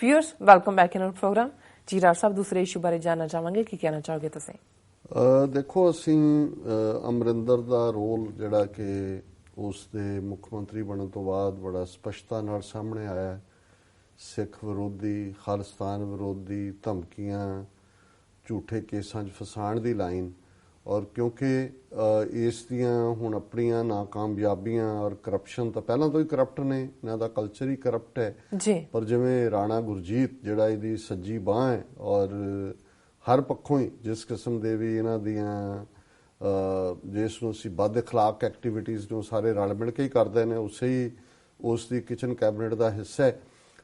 Viewers welcome back in our programme जी। राज साहब दूसरे इशू बारे जानना चाहांगे, की कहना चाहोगे तुसीं? देखो असीं अमरिंदर दा रोल जिहड़ा कि उस दे मुख मंत्री बनने तो बाद बड़ा स्पष्टता नाल सामने आया। सिख विरोधी, खालिस्तान विरोधी धमकियां, झूठे केसां 'च फसाण दी लाइन, और क्योंकि इस दियां हुण अपणियां नाकामयाबियां और करप्शन तो पहलां तो ही करप्ट ने, इन्हां दा कल्चर ही करप्ट है जी। पर जिवें राणा गुरजीत जिहड़ा इहदी सज्जी बांह है और हर पक्षों ही जिस किस्म दे भी इन्हां दियां जिसनूं असीं बद अखलाक एक्टिविटीज़ नूं सारे रल मिल के ही करदे ने, उसे ही उस दी किचन कैबिनेट दा हिस्सा है।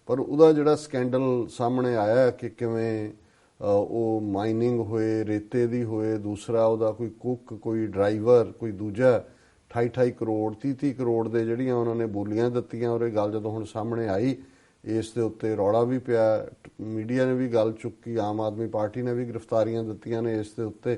पर उहदा जिहड़ा स्कैंडल सामने आया कि किवें ਉਹ ਮਾਈਨਿੰਗ ਹੋਏ, ਰੇਤੇ ਦੀ ਹੋਏ, ਦੂਸਰਾ ਉਹਦਾ ਕੋਈ ਕੁੱਕ, ਕੋਈ ਡਰਾਈਵਰ, ਕੋਈ ਦੂਜਾ 28 ਕਰੋੜ 30 ਕਰੋੜ ਦੇ ਜਿਹੜੀਆਂ ਉਹਨਾਂ ਨੇ ਬੋਲੀਆਂ ਦਿੱਤੀਆਂ। ਔਰ ਇਹ ਗੱਲ ਜਦੋਂ ਹੁਣ ਸਾਹਮਣੇ ਆਈ, ਇਸ ਦੇ ਉੱਤੇ ਰੌਲਾ ਵੀ ਪਿਆ, ਮੀਡੀਆ ਨੇ ਵੀ ਗੱਲ ਚੁੱਕੀ, ਆਮ ਆਦਮੀ ਪਾਰਟੀ ਨੇ ਵੀ ਗ੍ਰਿਫਤਾਰੀਆਂ ਦਿੱਤੀਆਂ ਨੇ ਇਸ ਦੇ ਉੱਤੇ।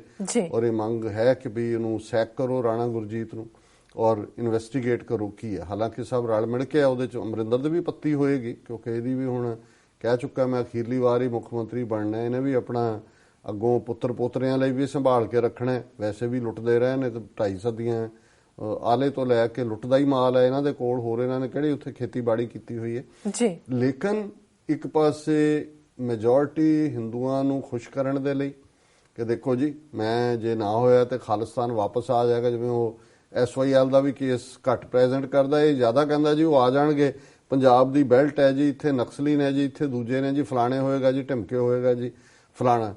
ਔਰ ਇਹ ਮੰਗ ਹੈ ਕਿ ਵੀ ਇਹਨੂੰ ਸੈਕ ਕਰੋ ਰਾਣਾ ਗੁਰਜੀਤ ਨੂੰ ਔਰ ਇਨਵੈਸਟੀਗੇਟ ਕਰੋ ਕੀ ਹੈ। ਹਾਲਾਂਕਿ ਸਭ ਰਲ ਮਿਲ ਕੇ ਉਹਦੇ 'ਚ ਅਮਰਿੰਦਰ ਦੀ ਵੀ ਪੱਤੀ ਹੋਏਗੀ, ਕਿਉਂਕਿ ਇਹਦੀ ਵੀ ਹੁਣ कह चुका मैं अखीरली वार ही मुख्यमंत्री बनना है। इन्हें भी अपना अगों पुत्र पोतरियां लिए भी संभाल के रखना है। वैसे भी लुटते रहे ने, तो 2.5 सदियां आले तो लैके लुटदा ही माल है इन्हां दे कोल। होर इन्हां ने किहड़ी उत्थे खेतीबाड़ी कीती हुई है जी। लेकिन एक पासे मेजोरिटी हिंदुआं नूं खुश करन दे लई कि देखो जी मैं जे ना होया तो खालिस्तान वापस आ जाएगा, जिवें वो SOS का भी केस घट प्रेजेंट करदा है, ज़्यादा कहंदा जी वो आ जाणगे, पंजाब दी बेल्ट है जी, इत्थे नक्सली ने जी, इत्थे दूजे ने जी, फलाने होएगा जी, ढिमके होएगा जी, फलाना।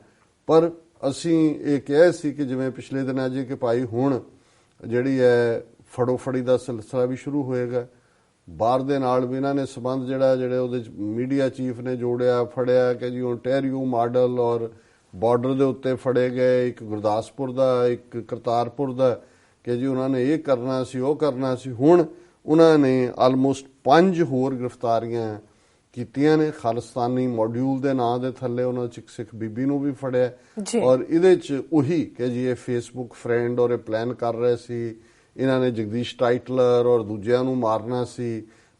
पर असीं ये कहा सी कि जिवें पिछले दिनां जी कि भाई हुण जिहड़ी है फड़ो फड़ी दा सिलसिला भी शुरू होएगा। बाहर दे नाल भी इन्हां ने संबंध जिहड़े उहदे मीडिया चीफ ने जोड़िया फड़िया कि जी हुण टेरियो मॉडल और बॉर्डर दे उत्ते फड़े गए, एक गुरदासपुर दा, एक करतारपुर दा, कि जी उन्हां ने ये करना सी, वो करना सी। हुण उन्होंने आलमोस्ट 5 होर गिरफ्तारियां कीतियां ने खालिस्तानी मॉड्यूल के नां दे थल्ले। उन्होंने एक सिख बीबी नूं भी फड़िया और इहदे च उही कि जी ये फेसबुक फ्रेंड और ये प्लान कर रहे सी, इन्हां ने जगदीश टाइटलर और दूजियां नूं मारना सी,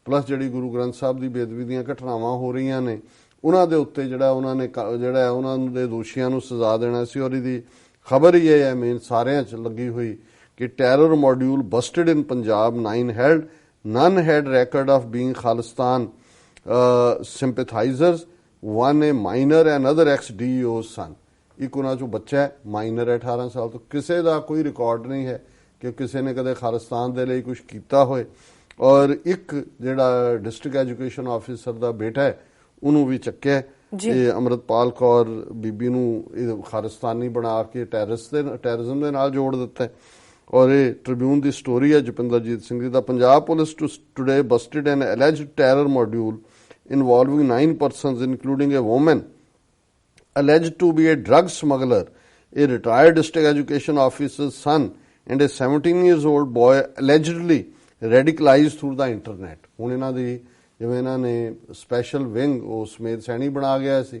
प्लस जिहड़ी गुरु ग्रंथ साहब की बेदबी दीयां घटनावां हो रही ने उन्हां दे उत्ते जिहड़ा उन्होंने जिहड़ा उन्हां दे दोषियां नूं सजा देना सी। और इहदी खबर ही है मेन सारियां च लगी हुई कि terror module Busted in Punjab, 9 held, none had record of being Khalistan sympathizers, one a minor and other ex-DEO's son। एक उन्हां चों बच्चा है, माइनर है 18 साल तो, किसी का कोई रिकॉर्ड नहीं है कि किसी ने कदे खालिस्तान दे लई कुछ कीता होए। और एक जिहड़ा डिस्ट्रिक्ट एजुकेशन ऑफिसर का बेटा है उन्होंने भी चक्या अमृतपाल कौर बीबी नूं खालिस्तानी बना के टैररिज्म दे नाल जोड़ दिता है। और ये ट्रिब्यून की स्टोरी है जपिंदरजीत सिंह जी का। Punjab police today busted an alleged terror module involving 9 persons including a woman alleged to be a drug smuggler, a retired district education officer's son and a 17-year-old boy allegedly radicalized through the internet। हुण इन्हां दी जिवें इन्हां ने special wing उह समेत सैनी बना गया सी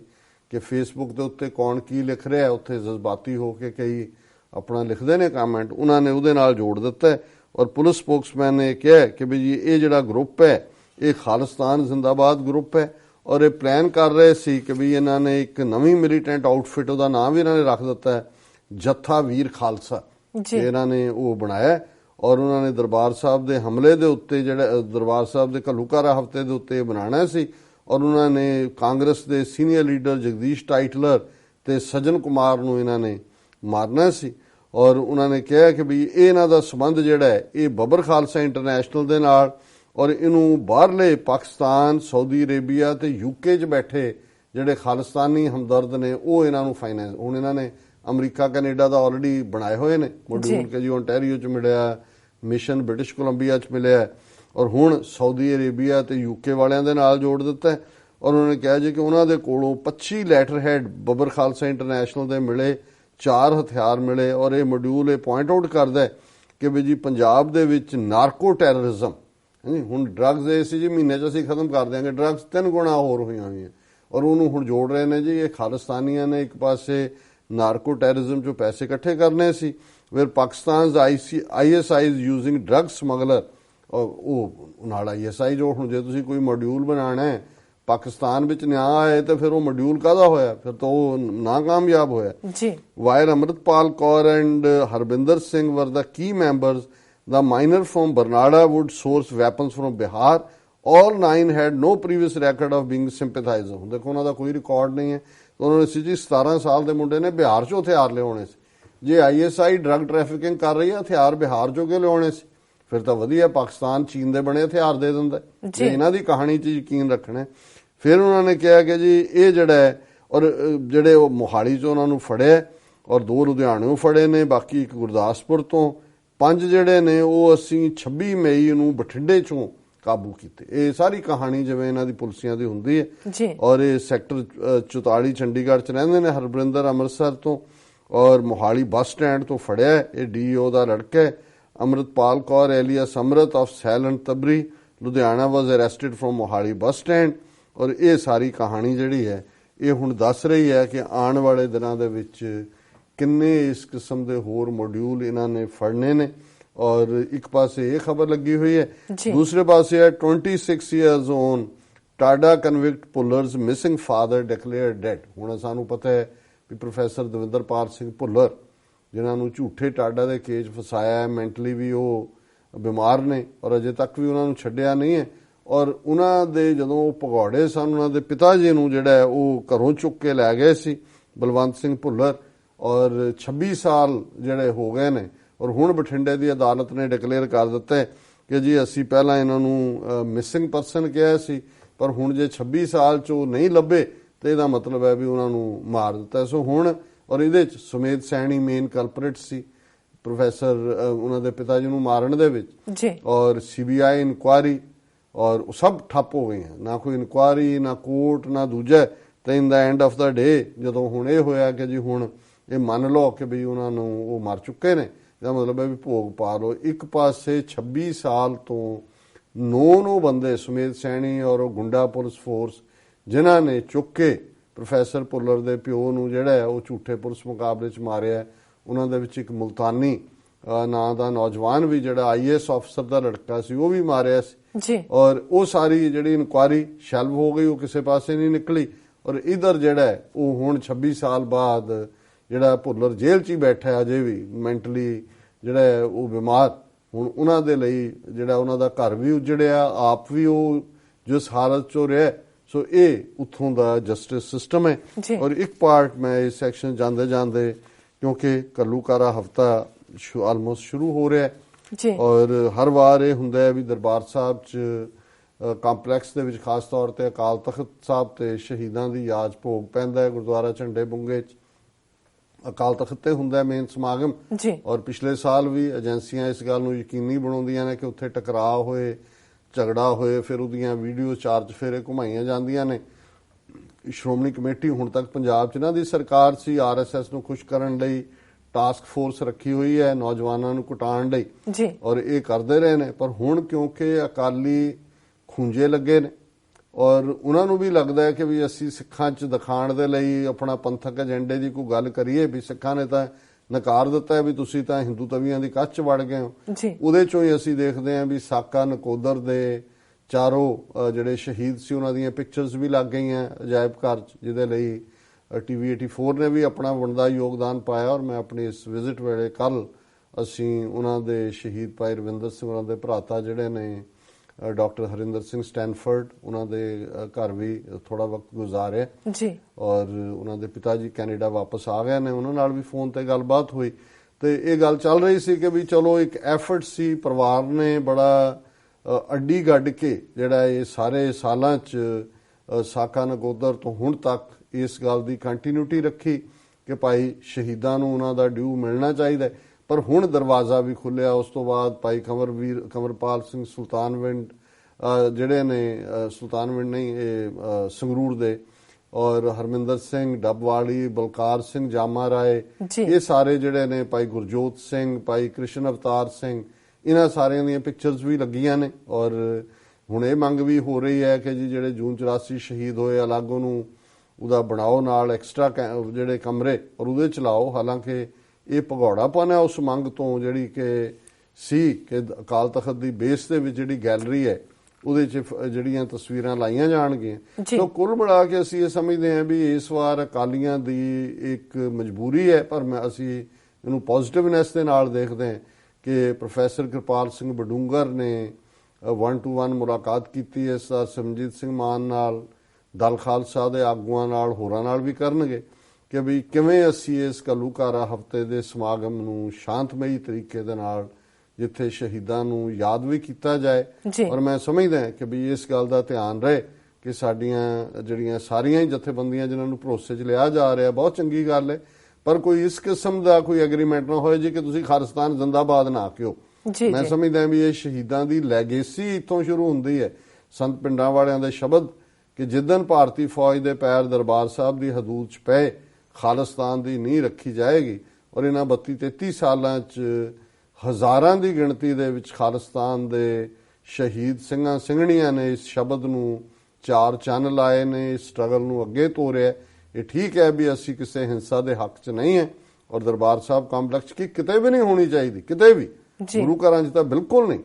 कि Facebook के उत्ते कौन की लिख रहा है, उत्थे जज्बाती होकर कई अपना लिखते हैं कमेंट, उन्होंने उहदे नाल जोड़ दिता है। और पुलिस स्पोक्समैन ने कहा कि भी जी ये जिहड़ा ग्रुप है ये खालिस्तान जिंदाबाद ग्रुप है और ये प्लान कर रहे सी कि भी इन्होंने एक नवी मिलीटेंट आउटफिट उहदा नाम भी इन्होंने रख दिता है जत्था वीर खालसा, इन्होंने वो बनाया। और उन्होंने दरबार साहब के हमले के उत्ते जिहड़े दरबार साहब के घल्लूघारा हफ्ते के उत्ते बनाना सी। और उन्होंने कांग्रेस के सीनियर लीडर जगदीश टाइटलर ते सज्जन कुमार नूं इन्होंने मारना सी। और उन्होंने कहा कि भी इन्हां दा संबंध जिहड़ा है ये बबर खालसा इंटरनेशनल दे नाल और इनू बाहरले पाकिस्तान, सऊदी अरेबिया ते यूके च बैठे जिहड़े खालिस्तानी हमदर्द ने वो इन्हां नूं फाइनेंस। हुण इन्हां ने अमरीका कैनेडा दा ऑलरेडी बनाए हुए ने मॉड्यूल के जी ओंटारियो च मिलिया, मिशन ब्रिटिश कोलंबिया च मिलिया और हुण सऊदी अरेबिया ते यूके वालियां दे नाल जोड़ दिता है। और उन्होंने कहा जी कि उन्हां दे कोलों 25 letter had Babar Khalsa international दे मिले, 4 हथियार मिले। और ये मॉड्यूल ये पॉइंट आउट करता है कि भी जी पंजाब दे विच नारको टैररिज्म हुण ड्रग्स ये सी जी महीने च असीं खत्म कर देंगे, ड्रग्स 3 गुणा होर हुई हुई हैं और उन्होंने हुण जोड़ रहे हैं जी। ये खालिस्तानियां ने एक पासे नारको टैररिज्म चो पैसे इकट्ठे करने सी, फिर Pakistan ISI is using drug smuggler और वो नाल ISI जो हुण जे तुसीं कोई मॉड्यूल बनाना है ਪਾਕਿਸਤਾਨ ਵਿੱਚ ਨਿਆਂ ਆਏ ਤੇ ਫਿਰ ਉਹ ਮੋਡਿਊਲ ਕਾਹਦਾ ਹੋਇਆ, ਫਿਰ ਤਾਂ ਉਹ ਨਾਕਾਮਯਾਬ ਹੋਇਆ ਜੀ। ਵਾਇਰ ਅੰਮ੍ਰਿਤਪਾਲ ਕੌਰ ਐਂਡ ਹਰਬਿੰਦਰ ਸਿੰਘ ਵਰ ਦਾ ਕੀ members The minor from Bernada would source weapons from Bihar. All 9 had no previous record of being sympathizer. ਹੁਣ ਦੇਖੋ ਉਹਨਾਂ ਦਾ ਕੋਈ ਰਿਕਾਰਡ ਨਹੀਂ ਹੈ। ਉਹਨਾਂ ਨੇ ਸੀ ਜੀ 17 ਸਾਲ ਦੇ ਮੁੰਡੇ ਨੇ ਬਿਹਾਰ ਚੋਂ ਹਥਿਆਰ ਲਿਆਉਣੇ ਸੀ। ਜੇ ISI ਡਰੱਗ ਟ੍ਰੈਫਿਕਿੰਗ ਕਰ ਰਹੀ ਹੈ, ਹਥਿਆਰ ਬਿਹਾਰ ਚੋਂ ਕਿਉਂ ਲਿਆਉਣੇ ਸੀ? ਫਿਰ ਤਾਂ ਵਧੀਆ ਪਾਕਿਸਤਾਨ ਚੀਨ ਦੇ ਬਣੇ ਹਥਿਆਰ ਦੇ ਦਿੰਦਾ ਜੇ ਇਹਨਾਂ ਦੀ ਕਹਾਣੀ 'ਚ ਯਕੀਨ ਰੱਖਣਾ। ਫਿਰ ਉਹਨਾਂ ਨੇ ਕਿਹਾ ਕਿ ਜੀ ਇਹ ਜਿਹੜਾ ਹੈ, ਔਰ ਜਿਹੜੇ ਉਹ ਮੋਹਾਲੀ 'ਚੋਂ ਉਹਨਾਂ ਨੂੰ ਫੜਿਆ ਔਰ 2 ਲੁਧਿਆਣਿਓਂ ਫੜੇ ਨੇ, ਬਾਕੀ ਇੱਕ ਗੁਰਦਾਸਪੁਰ ਤੋਂ, 5 ਜਿਹੜੇ ਨੇ ਉਹ ਅਸੀਂ 26 ਮਈ ਨੂੰ ਬਠਿੰਡੇ ਚੋਂ ਕਾਬੂ ਕੀਤੇ। ਇਹ ਸਾਰੀ ਕਹਾਣੀ ਜਿਵੇਂ ਇਹਨਾਂ ਦੀ ਪੁਲਿਸੀਆਂ ਦੀ ਹੁੰਦੀ ਹੈ। ਔਰ ਇਹ ਸੈਕਟਰ 44 ਚੰਡੀਗੜ੍ਹ 'ਚ ਰਹਿੰਦੇ ਨੇ। ਹਰਬਿੰਦਰ ਅੰਮ੍ਰਿਤਸਰ ਤੋਂ ਔਰ ਮੋਹਾਲੀ ਬੱਸ ਸਟੈਂਡ ਤੋਂ ਫੜਿਆ। ਇਹ DO ਦਾ ਲੜਕਾ ਹੈ। Amritpal Kaur alias Amrit of Salem Tabri Ludhiana was arrested from Mohali bus stand. ਔਰ ਇਹ ਸਾਰੀ ਕਹਾਣੀ ਜਿਹੜੀ ਹੈ ਇਹ ਹੁਣ ਦੱਸ ਰਹੀ ਹੈ ਕਿ ਆਉਣ ਵਾਲੇ ਦਿਨਾਂ ਦੇ ਵਿੱਚ ਕਿੰਨੇ ਇਸ ਕਿਸਮ ਦੇ ਹੋਰ ਮੋਡਿਊਲ ਇਹਨਾਂ ਨੇ ਫੜਨੇ ਨੇ। ਔਰ ਇੱਕ ਪਾਸੇ ਇਹ ਖਬਰ ਲੱਗੀ ਹੋਈ ਹੈ, ਦੂਸਰੇ ਪਾਸੇ ਹੈ 26 years on TADA convict Bhullar's missing father declared dead. ਹੁਣ ਸਾਨੂੰ ਪਤਾ ਹੈ ਵੀ ਪ੍ਰੋਫੈਸਰ ਦਵਿੰਦਰਪਾਲ ਸਿੰਘ ਭੁੱਲਰ ਜਿਨ੍ਹਾਂ ਨੂੰ ਝੂਠੇ ਟਾਡਾ ਦੇ ਕੇਸ ਫਸਾਇਆ ਹੈ, ਮੈਂਟਲੀ ਵੀ ਉਹ ਬਿਮਾਰ ਨੇ ਔਰ ਅਜੇ ਤੱਕ ਵੀ ਉਹਨਾਂ ਨੂੰ ਛੱਡਿਆ ਨਹੀਂ ਹੈ। ਔਰ ਉਹਨਾਂ ਦੇ ਜਦੋਂ ਉਹ ਭਗੌੜੇ ਸਨ, ਉਹਨਾਂ ਦੇ ਪਿਤਾ ਜੀ ਨੂੰ ਜਿਹੜਾ ਉਹ ਘਰੋਂ ਚੁੱਕ ਕੇ ਲੈ ਗਏ ਸੀ, ਬਲਵੰਤ ਸਿੰਘ ਭੁੱਲਰ, ਔਰ 26 ਸਾਲ ਜਿਹੜੇ ਹੋ ਗਏ ਨੇ। ਔਰ ਹੁਣ ਬਠਿੰਡੇ ਦੀ ਅਦਾਲਤ ਨੇ ਡਿਕਲੇਅਰ ਕਰ ਦਿੱਤਾ ਕਿ ਜੀ ਅਸੀਂ ਪਹਿਲਾਂ ਇਹਨਾਂ ਨੂੰ ਮਿਸਿੰਗ ਪਰਸਨ ਕਿਹਾ ਸੀ, ਪਰ ਹੁਣ ਜੇ 26 ਸਾਲ 'ਚੋਂ ਨਹੀਂ ਲੱਭੇ ਤੇ ਇਹਦਾ ਮਤਲਬ ਹੈ ਵੀ ਉਹਨਾਂ ਨੂੰ ਮਾਰ ਦਿੱਤਾ। ਸੋ ਹੁਣ ਔਰ ਇਹਦੇ 'ਚ ਸੁਮੇਧ ਸੈਣੀ ਮੇਨ ਕਲਪਰੇਟ ਸੀ ਪ੍ਰੋਫੈਸਰ ਉਹਨਾਂ ਦੇ ਪਿਤਾ ਜੀ ਨੂੰ ਮਾਰਨ ਦੇ ਵਿੱਚ। ਔਰ CBI ਇਨਕੁਆਇਰੀ ਔਰ ਸਭ ਠੱਪ ਹੋ ਗਈਆਂ, ਨਾ ਕੋਈ ਇਨਕੁਆਇਰੀ, ਨਾ ਕੋਰਟ, ਨਾ ਦੂਜਾ। ਤੇ ਇਨ ਦਾ ਐਂਡ ਆਫ ਦਾ ਡੇ ਜਦੋਂ ਹੁਣ ਇਹ ਹੋਇਆ ਕਿ ਜੀ ਹੁਣ ਇਹ ਮੰਨ ਲਓ ਕਿ ਵੀ ਉਹਨਾਂ ਨੂੰ ਉਹ ਮਰ ਚੁੱਕੇ ਨੇ, ਇਹਦਾ ਮਤਲਬ ਹੈ ਵੀ ਭੋਗ ਪਾ ਲਓ। ਇੱਕ ਪਾਸੇ 26 ਸਾਲ ਤੋਂ 9 ਬੰਦੇ ਸੁਮੇਧ ਸੈਣੀ ਔਰ ਉਹ ਗੁੰਡਾ ਪੁਲਿਸ ਫੋਰਸ ਜਿਨ੍ਹਾਂ ਨੇ ਚੁੱਕ ਕੇ ਪ੍ਰੋਫੈਸਰ ਭੁੱਲਰ ਦੇ ਪਿਓ ਨੂੰ ਜਿਹੜਾ ਹੈ ਉਹ ਝੂਠੇ ਪੁਲਿਸ ਮੁਕਾਬਲੇ 'ਚ ਮਾਰਿਆ। ਉਹਨਾਂ ਦੇ ਵਿੱਚ ਇੱਕ ਮੁਲਤਾਨੀ ਨਾਂ ਦਾ ਨੌਜਵਾਨ ਵੀ ਜਿਹੜਾ IAS ਅਫਸਰ ਦਾ ਲੜਕਾ ਸੀ ਉਹ ਵੀ ਮਾਰਿਆ ਸੀ। ਔਰ ਉਹ ਸਾਰੀ ਜਿਹੜੀ ਇਨਕੁਆਇਰੀ ਸ਼ੈਲਵ ਹੋ ਗਈ, ਉਹ ਕਿਸੇ ਪਾਸੇ ਨਹੀਂ ਨਿਕਲੀ। ਔਰ ਇਧਰ ਜਿਹੜਾ ਉਹ ਹੁਣ 26 ਸਾਲ ਬਾਅਦ ਜਿਹੜਾ ਭੁੱਲਰ ਜੇਲ੍ਹ 'ਚ ਹੀ ਬੈਠਾ ਅਜੇ ਵੀ ਮੈਂਟਲੀ ਜਿਹੜਾ ਉਹ ਬਿਮਾਰ। ਹੁਣ ਉਹਨਾਂ ਦੇ ਲਈ ਜਿਹੜਾ ਉਹਨਾਂ ਦਾ ਘਰ ਵੀ ਉਜੜਿਆ, ਆਪ ਵੀ ਉਹ ਜਿਸ ਹਾਲਤ 'ਚੋਂ ਰਿਹਾ। ਸੋ ਇਹ ਉੱਥੋਂ ਦਾ ਜਸਟਿਸ ਸਿਸਟਮ ਹੈ। ਔਰ ਇੱਕ ਪਾਰਟ ਮੈਂ ਇਸ ਸੈਕਸ਼ਨ ਜਾਂਦੇ ਜਾਂਦੇ, ਕਿਉਂਕਿ ਘੱਲੂਘਾਰਾ ਹਫਤਾ ਆਲਮੋਸਟ ਸ਼ੁਰੂ ਹੋ ਰਿਹਾ ਔਰ ਹਰ ਵਾਰ ਇਹ ਹੁੰਦਾ ਹੈ ਵੀ ਦਰਬਾਰ ਸਾਹਿਬ 'ਚ ਕੰਪਲੈਕਸ ਦੇ ਵਿੱਚ ਖਾਸ ਤੌਰ ਤੇ ਅਕਾਲ ਤਖਤ ਸਾਹਿਬ ਤੇ ਸ਼ਹੀਦਾਂ ਦੀ ਯਾਦ ਭੋਗ ਪੈਂਦਾ ਹੈ। ਗੁਰਦੁਆਰਾ ਝੰਡੇ ਬੁੰਗੇ 'ਚ ਅਕਾਲ ਤਖਤ ਤੇ ਹੁੰਦਾ ਮੇਨ ਸਮਾਗਮ। ਔਰ ਪਿਛਲੇ ਸਾਲ ਵੀ ਏਜੰਸੀਆਂ ਇਸ ਗੱਲ ਨੂੰ ਯਕੀਨੀ ਬਣਾਉਂਦੀਆਂ ਨੇ ਕਿ ਉੱਥੇ ਟਕਰਾਅ ਹੋਏ, ਝਗੜਾ ਹੋਏ, ਫਿਰ ਉਹਦੀਆਂ ਵੀਡੀਓ ਚਾਰਜ ਫੇਰੇ ਘੁਮਾਈਆਂ ਜਾਂਦੀਆਂ ਨੇ। ਸ਼੍ਰੋਮਣੀ ਕਮੇਟੀ ਹੁਣ ਤੱਕ ਪੰਜਾਬ 'ਚ ਇਹਨਾਂ ਦੀ ਸਰਕਾਰ ਸੀ, RSS ਨੂੰ ਖੁਸ਼ ਕਰਨ ਲਈ ਟਾਸਕ ਫੋਰਸ ਰੱਖੀ ਹੋਈ ਹੈ ਨੌਜਵਾਨਾਂ ਨੂੰ ਕੁਟਾਉਣ ਲਈ, ਔਰ ਇਹ ਕਰਦੇ ਰਹੇ ਨੇ। ਪਰ ਹੁਣ ਕਿਉਂਕਿ ਅਕਾਲੀ ਖੂੰਜੇ ਲੱਗੇ ਨੇ ਔਰ ਉਹਨਾਂ ਨੂੰ ਵੀ ਲੱਗਦਾ ਹੈ ਕਿ ਵੀ ਅਸੀਂ ਸਿੱਖਾਂ 'ਚ ਦਿਖਾਉਣ ਦੇ ਲਈ ਆਪਣਾ ਪੰਥਕ ਏਜੰਡੇ ਦੀ ਕੋਈ ਗੱਲ ਕਰੀਏ ਵੀ ਸਿੱਖਾਂ ਨੇ ਤਾਂ ਨਕਾਰ ਦਿੱਤਾ ਵੀ ਤੁਸੀਂ ਤਾਂ ਹਿੰਦੂ ਤਵੀਆਂ ਦੀ ਕੱਚ ਵੜ ਗਏ ਹੋ। ਉਹਦੇ 'ਚੋਂ ਹੀ ਅਸੀਂ ਦੇਖਦੇ ਹਾਂ ਵੀ ਸਾਕਾ ਨਕੋਦਰ ਦੇ ਚਾਰੋਂ ਜਿਹੜੇ ਸ਼ਹੀਦ ਸੀ ਉਹਨਾਂ ਦੀਆਂ ਪਿਕਚਰਸ ਵੀ ਲੱਗ ਗਈਆਂ ਅਜਾਇਬ ਘਰ 'ਚ, ਜਿਹਦੇ ਲਈ TV 84 ਨੇ ਵੀ ਆਪਣਾ ਬਣਦਾ ਯੋਗਦਾਨ ਪਾਇਆ। ਔਰ ਮੈਂ ਆਪਣੀ ਇਸ ਵਿਜ਼ਿਟ ਵੇਲੇ ਕੱਲ ਅਸੀਂ ਉਹਨਾਂ ਦੇ ਸ਼ਹੀਦ ਭਾਈ ਰਵਿੰਦਰ ਸਿੰਘ ਉਹਨਾਂ ਦੇ ਭਰਾਤਾ ਜਿਹੜੇ ਨੇ ਡਾਕਟਰ ਹਰਿੰਦਰ ਸਿੰਘ ਸਟੈਨਫੋਰਡ, ਉਹਨਾਂ ਦੇ ਘਰ ਵੀ ਥੋੜਾ ਵਕਤ ਗੁਜ਼ਾਰਿਆ ਔਰ ਉਹਨਾਂ ਦੇ ਪਿਤਾ ਜੀ ਕੈਨੇਡਾ ਵਾਪਸ ਆ ਗਏ ਨੇ। ਉਹਨਾਂ ਨਾਲ ਵੀ ਫੋਨ ਤੇ ਗੱਲਬਾਤ ਹੋਈ ਤੇ ਇਹ ਗੱਲ ਚੱਲ ਰਹੀ ਸੀ ਕਿ ਵੀ ਚਲੋ ਇੱਕ ਐਫਰਟ ਸੀ, ਪਰਿਵਾਰ ਨੇ ਬੜਾ ਅੱਡੀ ਗੱਡ ਕੇ ਜਿਹੜਾ ਇਹ ਸਾਰੇ ਸਾਲਾਂ 'ਚ ਸਾਕਾ ਨਕੋਦਰ ਤੋਂ ਹੁਣ ਤੱਕ ਇਸ ਗੱਲ ਦੀ ਕੰਟੀਨਿਊਟੀ ਰੱਖੀ ਕਿ ਭਾਈ ਸ਼ਹੀਦਾਂ ਨੂੰ ਉਹਨਾਂ ਦਾ ਡਿਊ ਮਿਲਣਾ ਚਾਹੀਦਾ। ਪਰ ਹੁਣ ਦਰਵਾਜ਼ਾ ਵੀ ਖੁੱਲਿਆ। ਉਸ ਤੋਂ ਬਾਅਦ ਭਾਈ ਕੰਵਰਪਾਲ ਸਿੰਘ ਸੁਲਤਾਨਵਿੰਡ ਜਿਹੜੇ ਨੇ, ਸੁਲਤਾਨਵਿੰਡ ਨਹੀਂ ਇਹ ਸੰਗਰੂਰ ਦੇ, ਔਰ ਹਰਮਿੰਦਰ ਸਿੰਘ ਡੱਬਵਾਲੀ, ਬਲਕਾਰ ਸਿੰਘ ਜਾਮਾ ਰਾਏ, ਇਹ ਸਾਰੇ ਜਿਹੜੇ ਨੇ, ਭਾਈ ਗੁਰਜੋਤ ਸਿੰਘ, ਭਾਈ ਕ੍ਰਿਸ਼ਨ ਅਵਤਾਰ ਸਿੰਘ, ਇਹਨਾਂ ਸਾਰਿਆਂ ਦੀਆਂ ਪਿਕਚਰਸ ਵੀ ਲੱਗੀਆਂ ਨੇ। ਔਰ ਹੁਣ ਇਹ ਮੰਗ ਵੀ ਹੋ ਰਹੀ ਹੈ ਕਿ ਜੀ ਜਿਹੜੇ ਜੂਨ 84 ਸ਼ਹੀਦ ਹੋਏ ਅਲੱਗ ਉਹਨੂੰ ਉਹਦਾ ਬਣਾਓ ਨਾਲ ਐਕਸਟਰਾ ਜਿਹੜੇ ਕਮਰੇ ਔਰ ਉਹਦੇ ਚ ਲਾਓ। ਹਾਲਾਂਕਿ ਇਹ ਭਗੌੜਾਪਨ ਹੈ ਉਸ ਮੰਗ ਤੋਂ ਜਿਹੜੀ ਕਿ ਸੀ ਕਿ ਅਕਾਲ ਤਖਤ ਦੀ ਬੇਸ ਦੇ ਵਿੱਚ ਜਿਹੜੀ ਗੈਲਰੀ ਹੈ ਉਹਦੇ 'ਚ ਜਿਹੜੀਆਂ ਤਸਵੀਰਾਂ ਲਾਈਆਂ ਜਾਣਗੀਆਂ। ਸੋ ਕੁੱਲ ਮਿਲਾ ਕੇ ਅਸੀਂ ਇਹ ਸਮਝਦੇ ਹਾਂ ਵੀ ਇਸ ਵਾਰ ਅਕਾਲੀਆਂ ਦੀ ਇੱਕ ਮਜਬੂਰੀ ਹੈ, ਪਰ ਅਸੀਂ ਇਹਨੂੰ ਪੋਜ਼ਿਟਿਵਨੈਸ ਦੇ ਨਾਲ ਦੇਖਦੇ ਹਾਂ ਕਿ ਪ੍ਰੋਫੈਸਰ ਕਿਰਪਾਲ ਸਿੰਘ ਬਡੂੰਗਰ ਨੇ 1-to-1 ਮੁਲਾਕਾਤ ਕੀਤੀ ਹੈ ਸਿਮਰਜੀਤ ਸਿੰਘ ਮਾਨ ਨਾਲ, ਦਲ ਖਾਲਸਾ ਦੇ ਆਗੂਆਂ ਨਾਲ, ਹੋਰਾਂ ਨਾਲ ਵੀ ਕਰਨਗੇ ਕਿ ਵੀ ਕਿਵੇਂ ਅਸੀਂ ਇਸ ਘੱਲੂਘਾਰਾ ਹਫ਼ਤੇ ਦੇ ਸਮਾਗਮ ਨੂੰ ਸ਼ਾਂਤਮਈ ਤਰੀਕੇ ਦੇ ਨਾਲ ਜਿੱਥੇ ਸ਼ਹੀਦਾਂ ਨੂੰ ਯਾਦ ਵੀ ਕੀਤਾ ਜਾਏ। ਔਰ ਮੈਂ ਸਮਝਦਾ ਕਿ ਵੀ ਇਸ ਗੱਲ ਦਾ ਧਿਆਨ ਰਹੇ ਕਿ ਸਾਡੀਆਂ ਜਿਹੜੀਆਂ ਸਾਰੀਆਂ ਹੀ ਜਥੇਬੰਦੀਆਂ ਜਿਨ੍ਹਾਂ ਨੂੰ ਭਰੋਸੇ 'ਚ ਲਿਆ ਜਾ ਰਿਹਾ, ਬਹੁਤ ਚੰਗੀ ਗੱਲ ਹੈ, ਪਰ ਕੋਈ ਇਸ ਕਿਸਮ ਦਾ ਕੋਈ ਐਗਰੀਮੈਂਟ ਨਾ ਹੋਏ ਜੀ ਕਿ ਤੁਸੀਂ ਖਾਲਿਸਤਾਨ ਜ਼ਿੰਦਾਬਾਦ ਨਾ ਕਿਉਂ। ਮੈਂ ਸਮਝਦਾ ਵੀ ਇਹ ਸ਼ਹੀਦਾਂ ਦੀ ਲੈਗੇਸੀ ਇੱਥੋਂ ਸ਼ੁਰੂ ਹੁੰਦੀ ਹੈ। ਸੰਤ ਪਿੰਡਾਂ ਵਾਲਿਆਂ ਦੇ ਸ਼ਬਦ ਕਿ ਜਿੱਦਣ ਭਾਰਤੀ ਫੌਜ ਦੇ ਪੈਰ ਦਰਬਾਰ ਸਾਹਿਬ ਦੀ ਹਦੂਦ 'ਚ ਪਏ ਖਾਲਿਸਤਾਨ ਦੀ ਨੀਂਹ ਰੱਖੀ ਜਾਏਗੀ। ਔਰ ਇਹਨਾਂ 32-33 ਸਾਲਾਂ 'ਚ ਹਜ਼ਾਰਾਂ ਦੀ ਗਿਣਤੀ ਦੇ ਵਿੱਚ ਖਾਲਿਸਤਾਨ ਦੇ ਸ਼ਹੀਦ ਸਿੰਘਾਂ ਸਿੰਘਣੀਆਂ ਨੇ ਇਸ ਸ਼ਬਦ ਨੂੰ ਚਾਰ ਚੰਨ ਲਾਏ ਨੇ, ਇਸ ਸਟਰਗਲ ਨੂੰ ਅੱਗੇ ਤੋਰਿਆ। ਇਹ ਠੀਕ ਹੈ ਵੀ ਅਸੀਂ ਕਿਸੇ ਹਿੰਸਾ ਦੇ ਹੱਕ 'ਚ ਨਹੀਂ ਹੈ ਔਰ ਦਰਬਾਰ ਸਾਹਿਬ ਕੰਪਲੈਕਸ ਕੀ ਕਿਤੇ ਵੀ ਨਹੀਂ ਹੋਣੀ ਚਾਹੀਦੀ, ਕਿਤੇ ਵੀ, ਗੁਰੂ ਘਰਾਂ 'ਚ ਤਾਂ ਬਿਲਕੁਲ ਨਹੀਂ।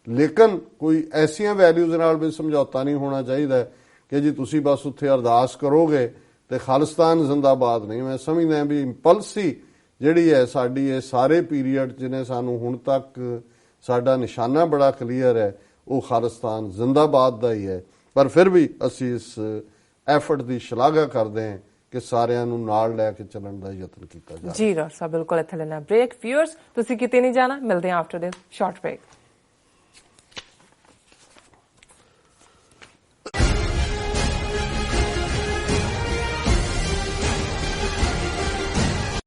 ਲੇਕਿਨ ਕੋਈ ਐਸੀਆਂ ਵੈਲਿਊਜ਼ ਨਾਲ ਵੀ ਸਮਝੌਤਾ ਨਹੀਂ ਹੋਣਾ ਚਾਹੀਦਾ ਕਿ ਜੀ ਤੁਸੀਂ ਬਸ ਉੱਥੇ ਅਰਦਾਸ ਕਰੋਗੇ ਤੇ ਖਾਲਿਸਤਾਨ ਜ਼ਿੰਦਾਬਾਦ ਨਹੀਂ। ਮੈਂ ਸਮਝਦਾ ਵੀ ਇੰਪਲਸੀ ਜਿਹੜੀ ਹੈ ਸਾਡੀ ਇਹ ਸਾਰੇ ਪੀਰੀਅਡ ਜਿਹਨੇ ਸਾਨੂੰ ਹੁਣ ਤੱਕ ਸਾਡਾ ਨਿਸ਼ਾਨਾ ਬੜਾ ਕਲੀਅਰ ਹੈ, ਉਹ ਖਾਲਿਸਤਾਨ ਜ਼ਿੰਦਾਬਾਦ ਦਾ ਹੀ ਹੈ। ਪਰ ਫਿਰ ਵੀ ਅਸੀਂ ਇਸ ਐਫਰਟ ਦੀ ਸ਼ਲਾਘਾ ਕਰਦੇ ਹਾਂ ਕਿ ਸਾਰਿਆਂ ਨੂੰ ਨਾਲ ਲੈ ਕੇ ਚੱਲਣ ਦਾ ਯਤਨ ਕੀਤਾ ਜਾਵੇ। ਜੀ ਡਾਕਟਰ ਸਾਹਿਬ, ਬਿਲਕੁਲ ਇੱਥੇ ਲੈਣਾ ਬ੍ਰੇਕ। ਵਿਊਅਰਸ, ਤੁਸੀਂ ਕਿਤੇ ਨਹੀਂ ਜਾਣਾ, ਮਿਲਦੇ ਹਾਂ ਆਫਟਰ ਦਿਸ ਸ਼ਾਰਟ ਬ੍ਰੇਕ।